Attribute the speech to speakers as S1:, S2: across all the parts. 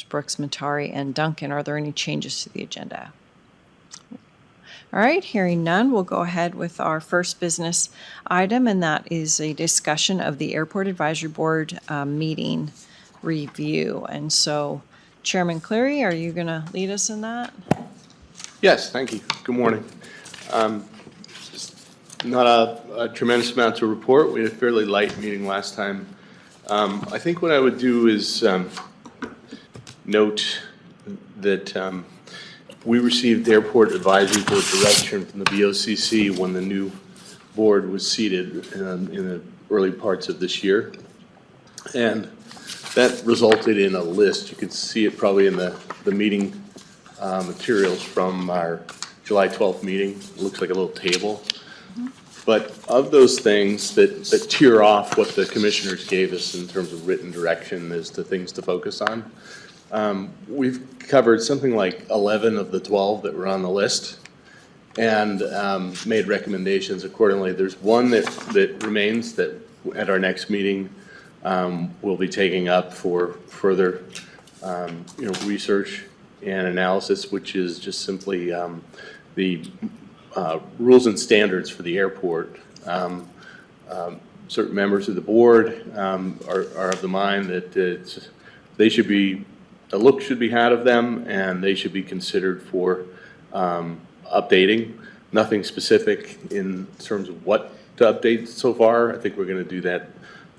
S1: Brooks, Matari, and Duncan. Are there any changes to the agenda? All right, hearing none, we'll go ahead with our first business item, and that is a discussion of the Airport Advisory Board meeting review. And so, Chairman Cleary, are you going to lead us in that?
S2: Yes, thank you. Good morning. Not a tremendous amount to report. We had a fairly light meeting last time. I think what I would do is note that we received Airport Advisory Board direction from the BOCC when the new board was seated in the early parts of this year. And that resulted in a list. You can see it probably in the meeting materials from our July 12th meeting. It looks like a little table. But of those things that tier off what the commissioners gave us in terms of written direction as to things to focus on, we've covered something like 11 of the 12 that were on the list and made recommendations accordingly. There's one that remains that at our next meeting we'll be taking up for further research and analysis, which is just simply the rules and standards for the airport. Certain members of the board are of the mind that they should be, a look should be had of them, and they should be considered for updating. Nothing specific in terms of what to update so far. I think we're going to do that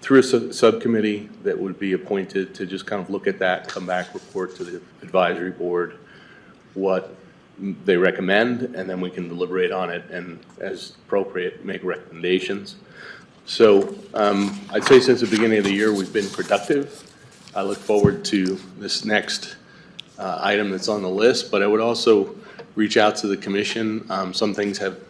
S2: through a subcommittee that would be appointed to just kind of look at that, come back, report to the advisory board what they recommend, and then we can deliberate on it and, as appropriate, make recommendations. So I'd say since the beginning of the year we've been productive. I look forward to this next item that's on the list, but I would also reach out to the commission. Some things have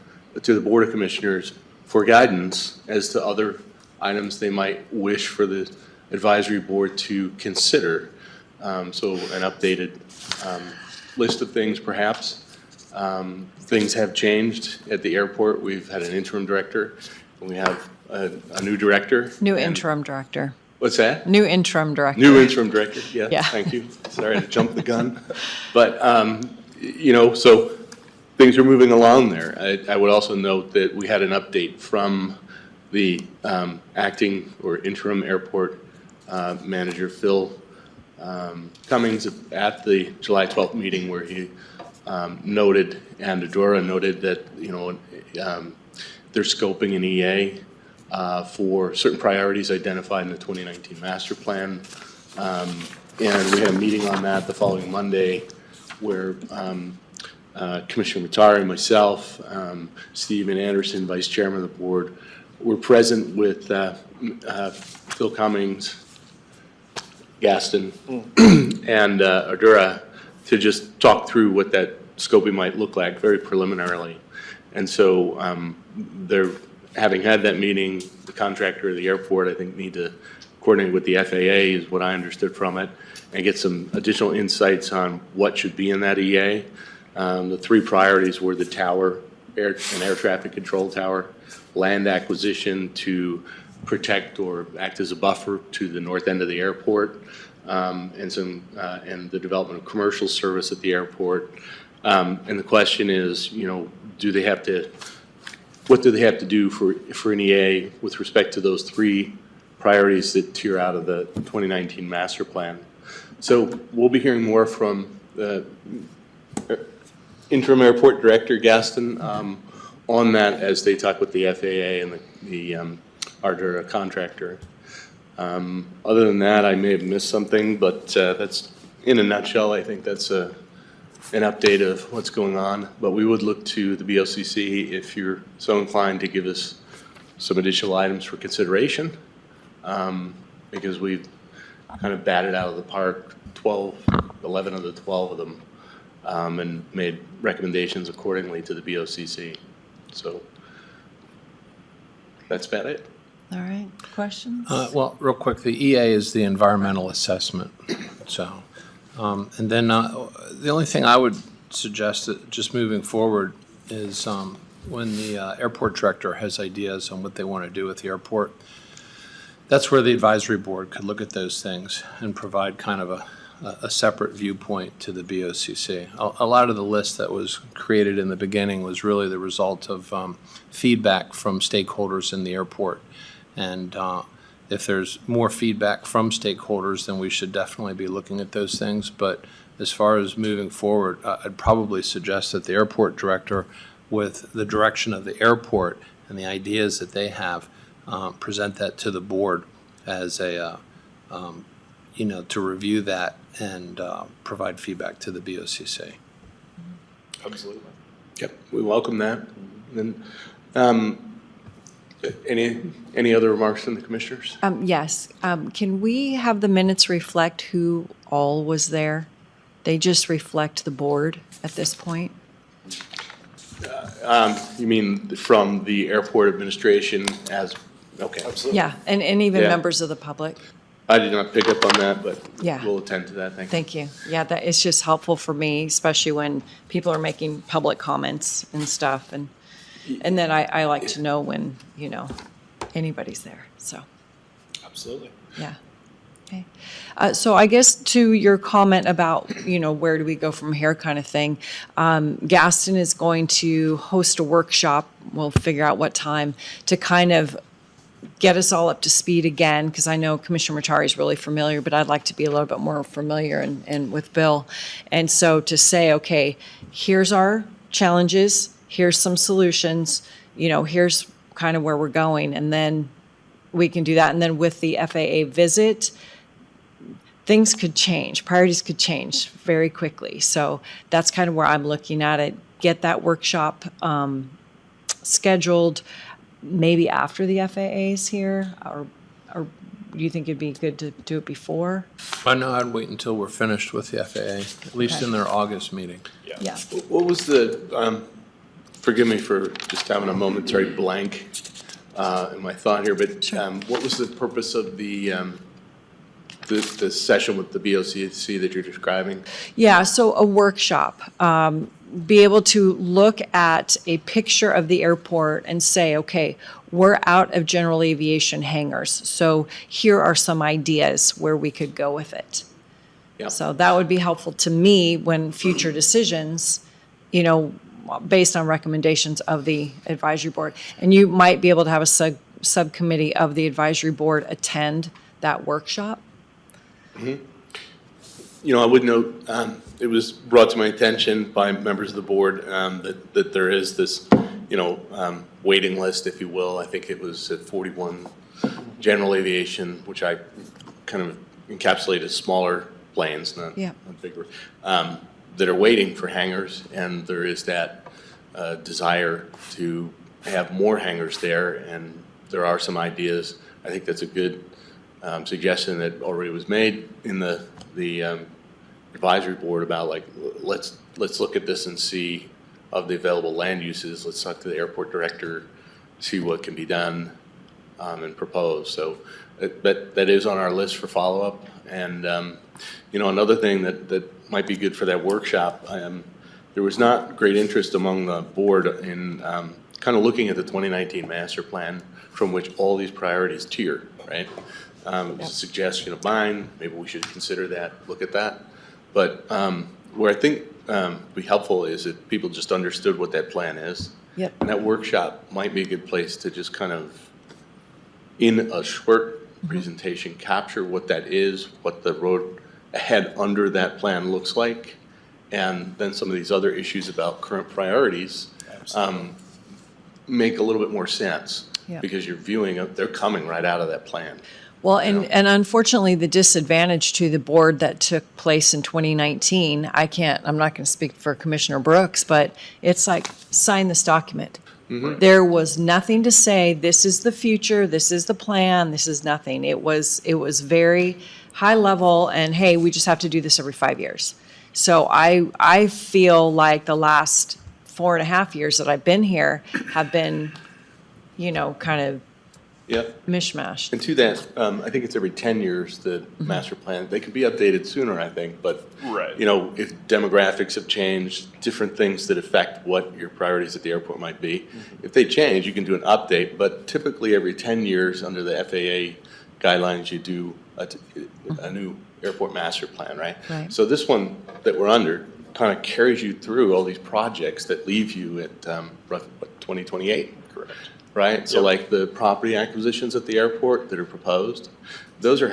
S2: to the Board of Commissioners for guidance as to other items they might wish for the advisory board to consider. So an updated list of things, perhaps. Things have changed at the airport. We've had an interim director, and we have a new director.
S1: New interim director.
S2: What's that?
S1: New interim director.
S2: New interim director, yeah. Thank you. Sorry to jump the gun. But, so things are moving along there. I would also note that we had an update from the acting or interim airport manager, Phil Cummings, at the July 12th meeting, where he noted, and Adora noted that, they're scoping an EA for certain priorities identified in the 2019 master plan. And we had a meeting on that the following Monday where Commissioner Matari, myself, Stephen Anderson, Vice Chairman of the board, were present with Phil Cummings, Gaston, and Ardura to just talk through what that scoping might look like very preliminarily. And so they're having had that meeting, the contractor of the airport, I think, need to coordinate with the FAA is what I understood from it, and get some additional insights on what should be in that EA. The three priorities were the tower, air traffic control tower, land acquisition to protect or act as a buffer to the north end of the airport, and the development of commercial service at the airport. And the question is, what do they have to do for an EA with respect to those three priorities that tier out of the 2019 master plan? So we'll be hearing more from the interim airport director, Gaston, on that as they talk with the FAA and the Ardura contractor. Other than that, I may have missed something, but that's, in a nutshell, I think that's an update of what's going on. But we would look to the BOCC if you're so inclined to give us some additional items for consideration, because we've kind of batted out of the park 11 of the 12 of them, and made recommendations accordingly to the BOCC. So that's about it.
S1: All right, questions?
S3: Well, real quick, the EA is the environmental assessment. So, and then the only thing I would suggest that just moving forward is when the airport director has ideas on what they want to do with the airport, that's where the advisory board could look at those things and provide kind of a separate viewpoint to the BOCC. A lot of the list that was created in the beginning was really the result of feedback from stakeholders in the airport. And if there's more feedback from stakeholders, then we should definitely be looking at those things. But as far as moving forward, I'd probably suggest that the airport director, with the direction of the airport and the ideas that they have, present that to the board as a, to review that and provide feedback to the BOCC.
S4: Absolutely.
S2: Yep, we welcome that. And any other remarks from the commissioners?
S1: Yes. Can we have the minutes reflect who all was there? They just reflect the board at this point?
S2: You mean from the airport administration as, okay.
S4: Absolutely.
S1: Yeah, and even
S2: Yeah.
S1: members of the public.
S2: I did not pick up on that, but
S1: Yeah.
S2: we'll attend to that, thank you.
S1: Thank you. Yeah, that it's just helpful for me, especially when people are making public comments and stuff. And then I like to know when, anybody's there. So,
S4: Absolutely.
S1: yeah. Okay. So I guess to your comment about, where do we go from here kind of thing, Gaston is going to host a workshop. We'll figure out what time to kind of get us all up to speed again, because I know Commissioner Matari is really familiar, but I'd like to be a little bit more familiar and with Bill. And so to say, okay, here's our challenges, here's some solutions, here's kind of where we're going, and then we can do that. And then with the FAA visit, things could change, priorities could change very quickly. So that's kind of where I'm looking at it. Get that workshop scheduled maybe after the FAA is here, or do you think it'd be good to do it before?
S3: I know I'd wait until we're finished with the FAA, at least
S1: Okay.
S3: in their August meeting.
S1: Yeah.
S2: What was the, forgive me for just having a momentary blank in my thought here, but
S1: Sure.
S2: what was the purpose of the session with the BOCC that you're describing?
S1: Yeah, so a workshop, be able to look at a picture of the airport and say, okay, we're out of general aviation hangars, so here are some ideas where we could go with it.
S2: Yeah.
S1: So that would be helpful to me when future decisions, based on recommendations of the advisory board. And you might be able to have a subcommittee of the advisory board attend that workshop.
S2: I would note, it was brought to my attention by members of the board that there is this, waiting list, if you will. I think it was at 41 general aviation, which I kind of encapsulate as smaller planes, not bigger, that are waiting for hangars, and there is that desire to have more hangars there, and there are some ideas. I think that's a good suggestion that already was made in the advisory board about, like, let's look at this and see of the available land uses. Let's talk to the airport director, see what can be done, and propose. So that is on our list for follow-up. And another thing that might be good for that workshop, there was not great interest among the board in kind of looking at the 2019 master plan from which all these priorities tier, right? It was a suggestion of mine. Maybe we should consider that, look at that. But where I think would be helpful is if people just understood what that plan is.
S1: Yep.
S2: And that workshop might be a good place to just kind of, in a short presentation, capture what that is, what the road ahead under that plan looks like, and then some of these other issues about current priorities make a little bit more sense.
S1: Yep.
S2: Because you're viewing, they're coming right out of that plan.
S1: Well, and unfortunately, the disadvantage to the board that took place in 2019, I'm not going to speak for Commissioner Brooks, but it's like, sign this document.
S2: Mm-hmm.
S1: There was nothing to say, this is the future, this is the plan, this is nothing. It was very high level, and hey, we just have to do this every 5 years. So I feel like the last 4.5 years that I've been here have been, kind of
S2: Yep.
S1: mishmash.
S2: And to that, I think it's every 10 years, the master plan, they can be updated sooner, I think, but,
S4: Right.
S2: if demographics have changed, different things that affect what your priorities at the airport might be, if they change, you can do an update, but typically every 10 years under the FAA guidelines, you do a new airport master plan, right?
S1: Right.
S2: So this one that we're under kind of carries you through all these projects that leave you at, roughly, what, 2028?
S4: Correct.
S2: Right? So
S4: Yep.
S2: like the property acquisitions at the airport that are proposed, those are,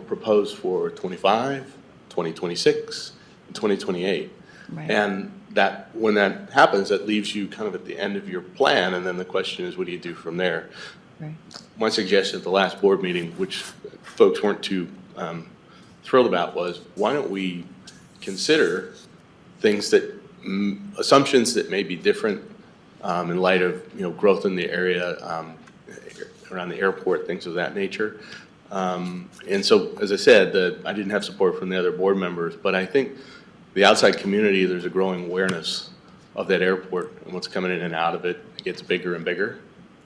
S2: proposed for 25, 2026, and 2028.
S1: Right.
S2: And that, when that happens, that leaves you kind of at the end of your plan, and then the question is, what do you do from there?
S1: Right.
S2: My suggestion at the last board meeting, which folks weren't too thrilled about, was why don't we consider things that, assumptions that may be different in light of, growth in the area around the airport, things of that nature. And so, as I said, I didn't have support from the other board members, but I think the outside community, there's a growing awareness of that airport and what's coming in and out of it. It gets bigger and bigger.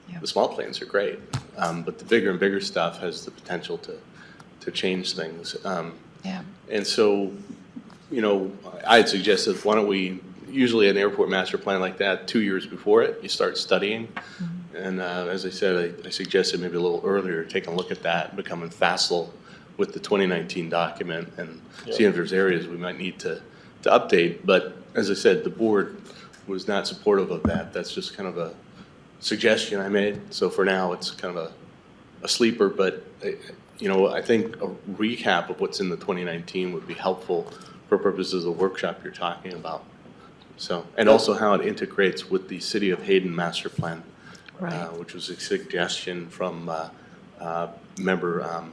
S1: Yeah.
S2: The small planes are great, but the bigger and bigger stuff has the potential to change things.
S1: Yeah.
S2: And so, I'd suggested, why don't we, usually an airport master plan like that, 2 years before it, you start studying.
S1: Mm-hmm.
S2: And as I said, I suggested maybe a little earlier, taking a look at that, becoming facile with the 2019 document and seeing if there's areas we might need to update. But as I said, the board was not supportive of that. That's just kind of a suggestion I made. So for now, it's kind of a sleeper, but I think a recap of what's in the 2019 would be helpful for purposes of the workshop you're talking about. So, and also how it integrates with the City of Hayden master plan,
S1: Right.
S2: which was a suggestion from member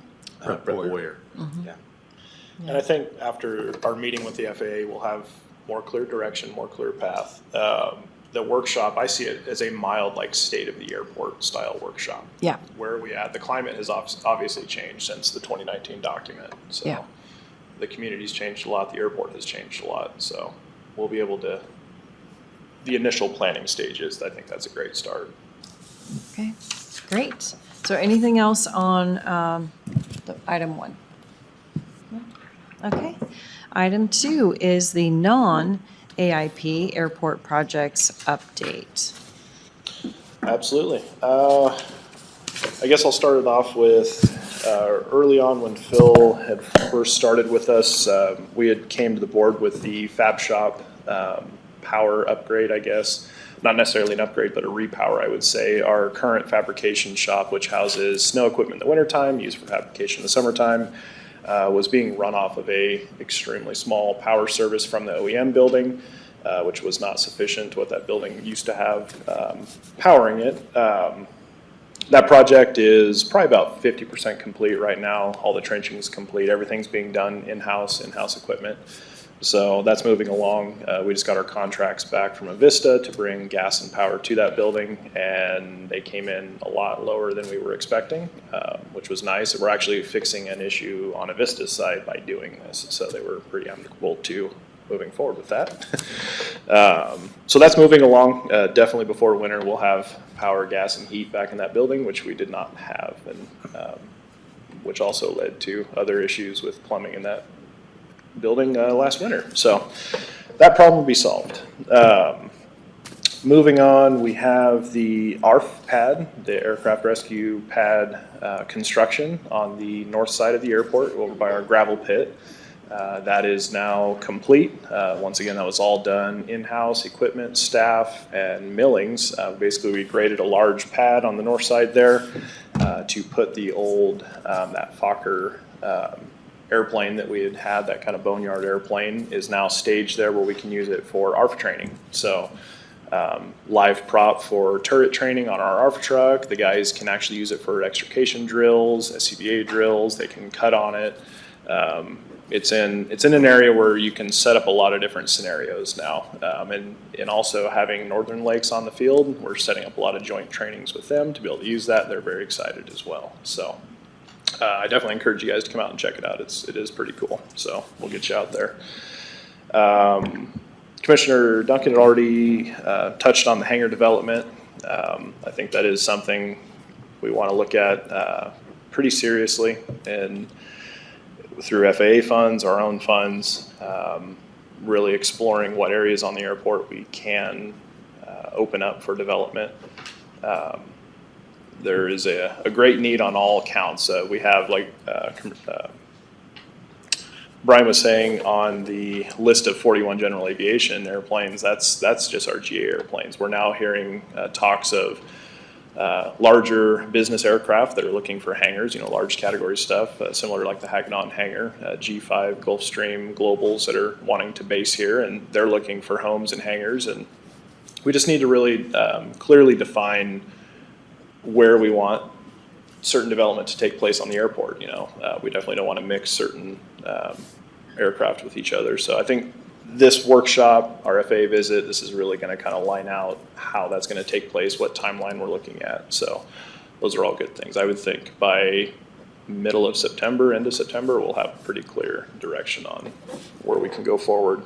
S2: Brett Boyer.
S1: Mm-hmm.
S2: Yeah.
S4: And I think after our meeting with the FAA, we'll have more clear direction, more clear path. The workshop, I see it as a mild, like, state of the airport style workshop.
S1: Yeah.
S4: Where are we at? The climate has obviously changed since the 2019 document. So
S1: Yeah.
S4: the community's changed a lot. The airport has changed a lot. So we'll be able to, the initial planning stages, I think that's a great start.
S1: Okay, great. So anything else on the item 1? No? Okay. Item 2 is the non-AIP airport projects update.
S4: Absolutely. I guess I'll start it off with early on when Phil had first started with us, we had came to the board with the Fab Shop power upgrade, I guess. Not necessarily an upgrade, but a repower, I would say. Our current fabrication shop, which houses snow equipment in the wintertime, used for fabrication in the summertime, was being run off of a extremely small power service from the OEM building, which was not sufficient to what that building used to have powering it. That project is probably about 50% complete right now. All the trenching is complete. Everything's being done in-house equipment. So that's moving along. We just got our contracts back from Avista to bring gas and power to that building, and they came in a lot lower than we were expecting, which was nice. We're actually fixing an issue on Avista's side by doing this, so they were pretty amicable to moving forward with that. So that's moving along. Definitely before winter, we'll have power, gas, and heat back in that building, which we did not have, and which also led to other issues with plumbing in that building last winter. So that problem will be solved. Moving on, we have the ARF pad, the aircraft rescue pad construction on the north side of the airport over by our gravel pit. That is now complete. Once again, that was all done in-house, equipment, staff, and millings. Basically, we graded a large pad on the north side there to put the old, that Fokker airplane that we had, that kind of boneyard airplane, is now staged there where we can use it for ARF training. So live prop for turret training on our ARF truck. The guys can actually use it for extrication drills, SCBA drills. They can cut on it. It's in an area where you can set up a lot of different scenarios now. And also having Northern Lakes on the field, we're setting up a lot of joint trainings with them to be able to use that. They're very excited as well. So I definitely encourage you guys to come out and check it out. It is pretty cool. So we'll get you out there. Commissioner Duncan had already touched on the hangar development. I think that is something we want to look at pretty seriously, and through FAA funds, our own funds, really exploring what areas on the airport we can open up for development. There is a great need on all accounts. We have, like Brian was saying, on the list of 41 general aviation airplanes, that's just our GA airplanes. We're now hearing talks of larger business aircraft that are looking for hangars, large category stuff, similar to like the Hagnon hangar, G5, Gulfstream, Globals that are wanting to base here, and they're looking for homes and hangars. And we just need to really clearly define where we want certain development to take place on the airport. We definitely don't want to mix certain aircraft with each other. So I think this workshop, our FAA visit, this is really going to kind of line out how that's going to take place, what timeline we're looking at. So those are all good things. I would think by middle of September, end of September, we'll have a pretty clear direction on where we can go forward.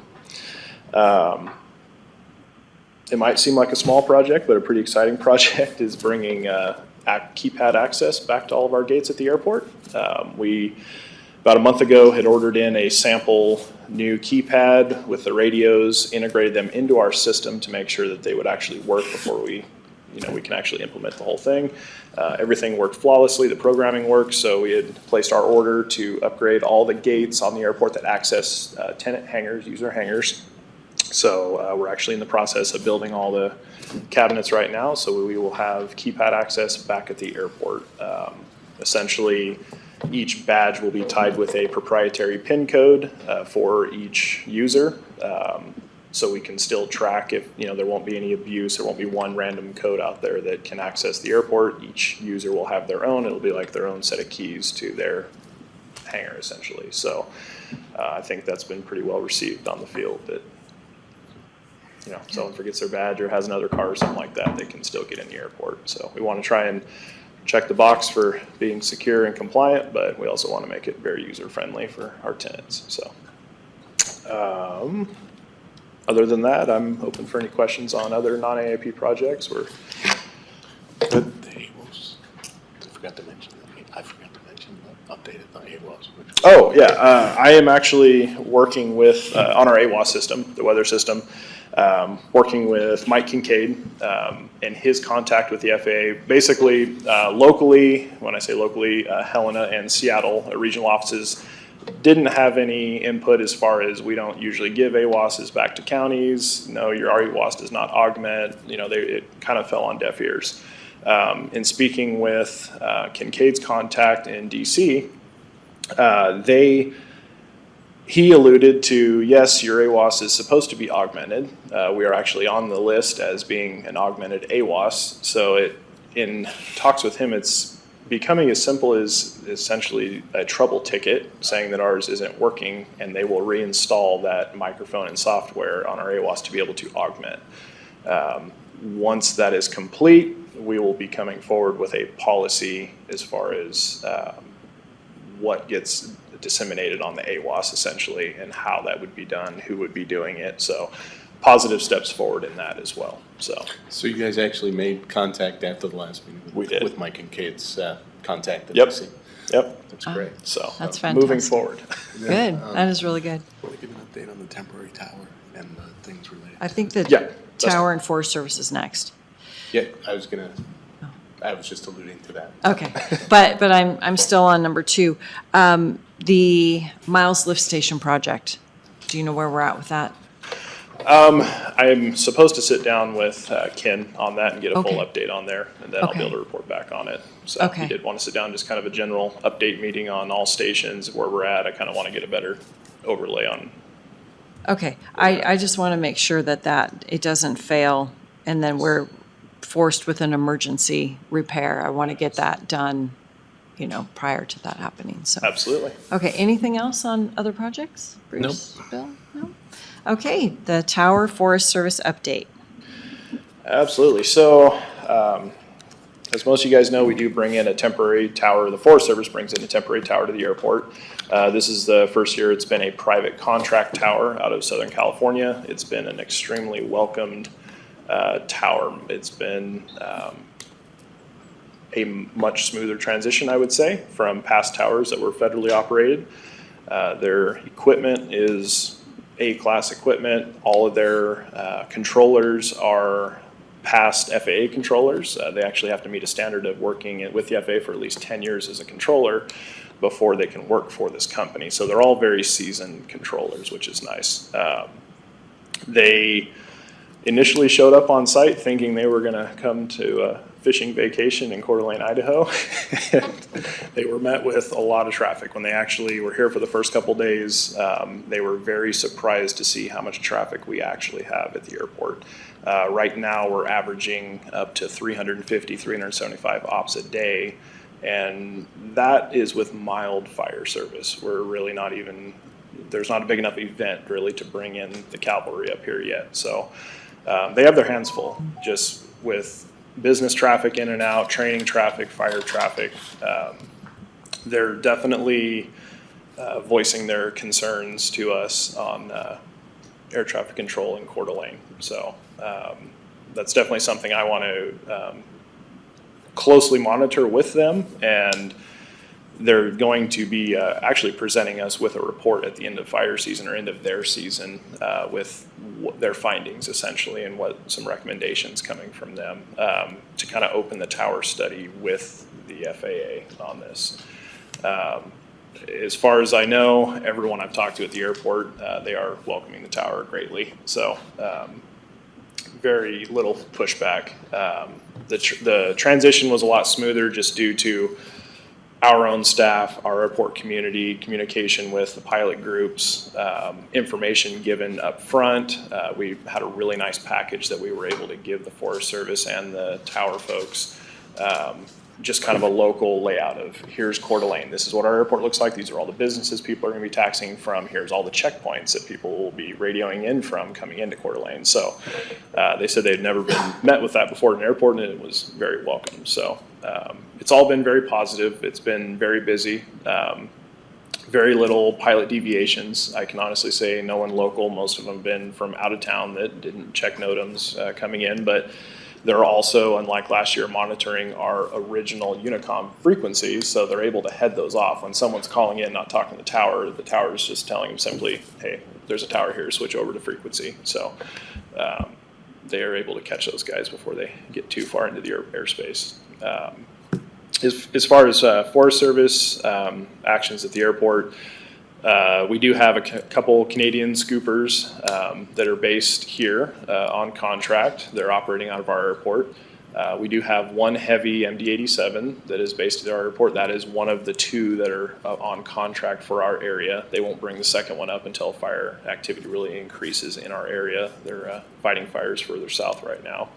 S4: It might seem like a small project, but a pretty exciting project is bringing keypad access back to all of our gates at the airport. We, about a month ago, had ordered in a sample new keypad with the radios, integrated them into our system to make sure that they would actually work before we can actually implement the whole thing. Everything worked flawlessly, the programming worked, so we had placed our order to upgrade all the gates on the airport that access tenant hangars, user hangars. So we're actually in the process of building all the cabinets right now, so we will have keypad access back at the airport. Essentially, each badge will be tied with a proprietary PIN code for each user, so we can still track if there won't be any abuse. There won't be one random code out there that can access the airport. Each user will have their own. It'll be like their own set of keys to their hangar, essentially. So I think that's been pretty well received on the field, that someone forgets their badge or has another car or something like that, they can still get in the airport. So we want to try and check the box for being secure and compliant, but we also want to make it very user-friendly for our tenants. So other than that, I'm open for any questions on other non-AIP projects.
S2: The AWOS. I forgot to mention the updated the AWOS.
S4: Oh, yeah. I am actually working with, on our AWOS system, the weather system, working with Mike Kincaid and his contact with the FAA. Basically, locally, when I say locally, Helena and Seattle regional offices didn't have any input as far as we don't usually give AWOSs back to counties. No, your AWOS does not augment. It kind of fell on deaf ears. In speaking with Kincaid's contact in DC, he alluded to, yes, your AWOS is supposed to be augmented. We are actually on the list as being an augmented AWOS. So in talks with him, it's becoming as simple as essentially a trouble ticket saying that ours isn't working, and they will reinstall that microphone and software on our AWOS to be able to augment. Once that is complete, we will be coming forward with a policy as far as what gets disseminated on the AWOS essentially, and how that would be done, who would be doing it. So positive steps forward in that as well. So
S2: you guys actually made contact after the last meeting
S4: We did.
S2: with Mike and Kate's contact at
S4: Yep.
S2: DC.
S4: Yep.
S2: That's great.
S4: So
S1: That's
S4: moving
S1: fantastic.
S4: forward.
S1: Good. That is really good.
S2: Want to give an update on the temporary tower and the things related?
S1: I think the
S4: Yeah, that's-
S1: tower and Forest Service is next.
S2: Yeah, I was just alluding to that.
S1: Okay, but I'm still on number 2. The Miles Lift Station project. Do you know where we're at with that?
S4: I'm supposed to sit down with Ken on that and get a full
S1: Okay.
S4: update on there, and then I'll be
S1: Okay.
S4: able to report back on it. So
S1: Okay.
S4: we did want to sit down, just kind of a general update meeting on all stations, where we're at. I kind of want to get a better overlay on.
S1: Okay, I just want to make sure that it doesn't fail, and then we're forced with an emergency repair. I want to get that done, prior to that happening, so.
S4: Absolutely.
S1: Okay, anything else on other projects? Bruce, Bill? No? Okay, the Tower Forest Service update.
S4: Absolutely. So, as most of you guys know, we do bring in a temporary tower. The Forest Service brings in a temporary tower to the airport. This is the first year it's been a private contract tower out of Southern California. It's been an extremely welcomed tower. It's been a much smoother transition, I would say, from past towers that were federally operated. Their equipment is A-class equipment. All of their controllers are past FAA controllers. They actually have to meet a standard of working with the FAA for at least 10 years as a controller. before they can work for this company. So they're all very seasoned controllers, which is nice. They initially showed up on site thinking they were going to come to a fishing vacation in Coeur d'Alene, Idaho. And they were met with a lot of traffic. When they actually were here for the first couple days, they were very surprised to see how much traffic we actually have at the airport. Right now, we're averaging up to 350, 375 ops a day, and that is with mild fire service. We're really not even, there's not a big enough event really to bring in the cavalry up here yet. So they have their hands full just with business traffic in and out, training traffic, fire traffic. They're definitely voicing their concerns to us on air traffic control in Coeur d'Alene. So that's definitely something I want to closely monitor with them, and they're going to be actually presenting us with a report at the end of fire season or end of their season with their findings essentially and what some recommendations coming from them to kind of open the tower study with the FAA on this. As far as I know, everyone I've talked to at the airport, they are welcoming the tower greatly. So very little pushback. The transition was a lot smoother just due to our own staff, our airport community, communication with the pilot groups, information given up front. We had a really nice package that we were able to give the Forest Service and the tower folks. Just kind of a local layout of here's Coeur d'Alene. This is what our airport looks like. These are all the businesses people are going to be taxiing from. Here's all the checkpoints that people will be radioing in from coming into Coeur d'Alene. So they said they'd never been met with that before at an airport, and it was very welcome. So it's all been very positive. It's been very busy. Very little pilot deviations. I can honestly say no one local. Most of them have been from out of town that didn't check NOTAMs coming in, but they're also, unlike last year, monitoring our original Unicom frequencies, so they're able to head those off. When someone's calling in, not talking to the tower is just telling them simply, hey, there's a tower here, switch over to frequency. So they are able to catch those guys before they get too far into the airspace. As far as Forest Service actions at the airport, we do have a couple Canadian scoopers that are based here on contract. They're operating out of our airport. We do have one heavy MD-87 that is based at our airport. That is one of the two that are on contract for our area. They won't bring the second one up until fire activity really increases in our area. They're fighting fires further south right now.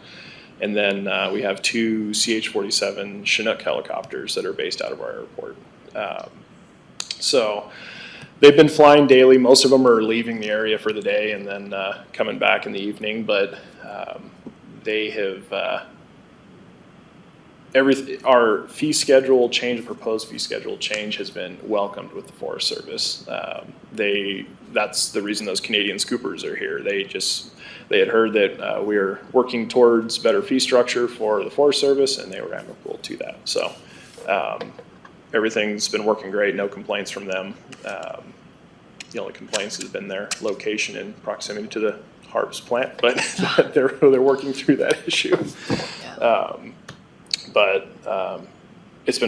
S4: And then we have two CH-47 Chinook helicopters that are based out of our airport. So they've been flying daily. Most of them are leaving the area for the day and then coming back in the evening, but they have our fee schedule change, proposed fee schedule change has been welcomed with the Forest Service. That's the reason those Canadian scoopers are here. They had heard that we are working towards better fee structure for the Forest Service, and they were amicable to that. So everything's been working great, no complaints from them. The only complaints has been their location and proximity to the Harps plant, but they're working through that issue. But it's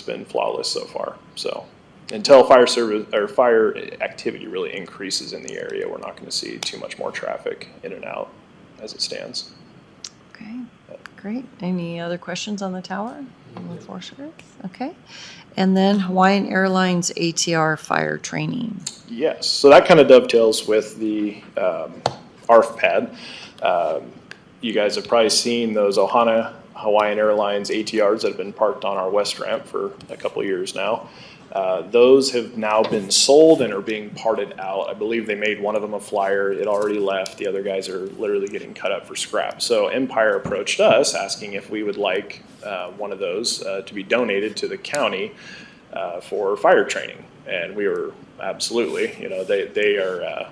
S4: been flawless so far. So until fire service or fire activity really increases in the area, we're not going to see too much more traffic in and out as it stands.
S1: Okay, great. Any other questions on the tower? On the Forest Service? Okay. And then Hawaiian Airlines ATR fire training.
S4: Yes, so that kind of dovetails with the ARF pad. You guys have probably seen those Ohana Hawaiian Airlines ATRs that have been parked on our west ramp for a couple of years now. Those have now been sold and are being parted out. I believe they made one of them a flyer. It already left. The other guys are literally getting cut up for scrap. So Empire approached us asking if we would like one of those to be donated to the county for fire training. And we were absolutely, they are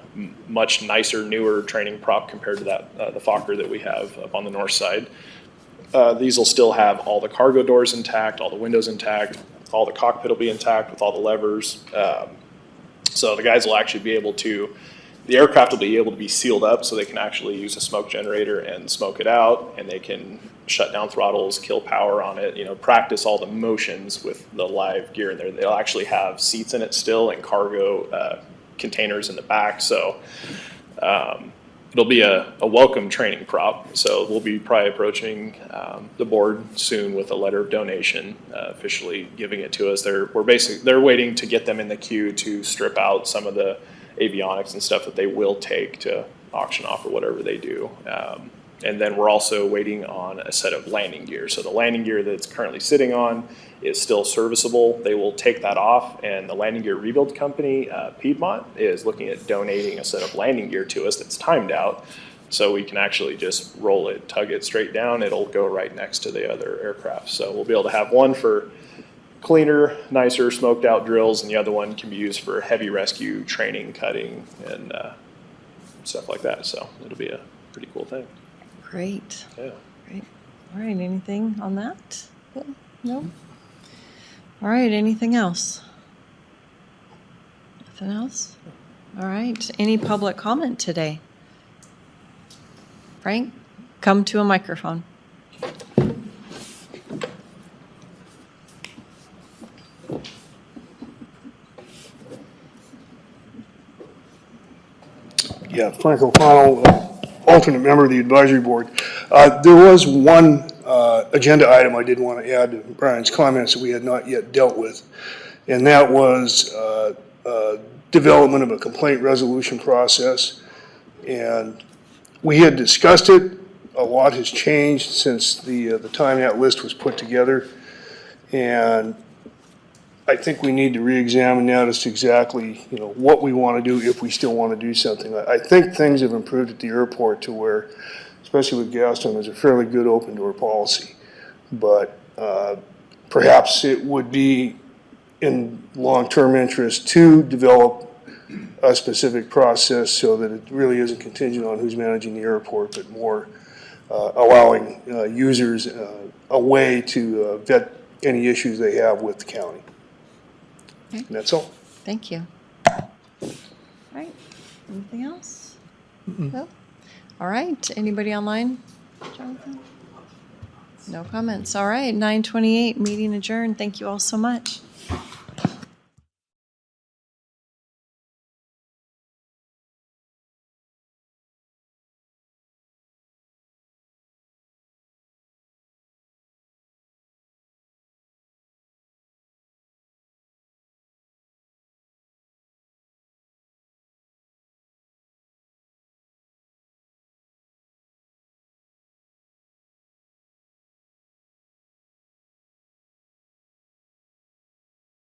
S4: much nicer, newer training prop compared to that the Fokker that we have up on the north side. These will still have all the cargo doors intact, all the windows intact, all the cockpit will be intact with all the levers. So the guys will actually be able to the aircraft will be able to be sealed up so they can actually use a smoke generator and smoke it out, and they can shut down throttles, kill power on it, practice all the motions with the live gear in there. They'll actually have seats in it still and cargo containers in the back. So it'll be a welcome training prop. So we'll be probably approaching the board soon with a letter of donation, officially giving it to us. They're waiting to get them in the queue to strip out some of the avionics and stuff that they will take to auction off or whatever they do. And then we're also waiting on a set of landing gear. So the landing gear that's currently sitting on is still serviceable. They will take that off, and the landing gear rebuild company, Piedmont, is looking at donating a set of landing gear to us that's timed out. So we can actually just roll it, tug it straight down. It'll go right next to the other aircraft. So we'll be able to have one for cleaner, nicer, smoked out drills, and the other one can be used for heavy rescue training, cutting, and stuff like that. So it'll be a pretty cool thing.
S1: Great.
S4: Yeah.
S1: Great. All right, anything on that? No? All right, anything else? Nothing else? All right, any public comment today? Frank, come to a microphone.
S5: Yeah, Frank O'Connell, alternate member of the advisory board. There was one agenda item I did want to add to Brian's comments that we had not yet dealt with, and that was development of a complaint resolution process. And we had discussed it. A lot has changed since the time that list was put together, and I think we need to re-examine that as to exactly, what we want to do if we still want to do something. I think things have improved at the airport to where, especially with Gaston, there's a fairly good open door policy. But perhaps it would be in long-term interest to develop a specific process so that it really isn't contingent on who's managing the airport, but more allowing users a way to vet any issues they have with the county.
S1: Okay.
S5: And that's all.
S1: Thank you. All right, anything else? No? All right, anybody online? Jonathan? No comments. All right, 9:28, meeting adjourned. Thank you all so much.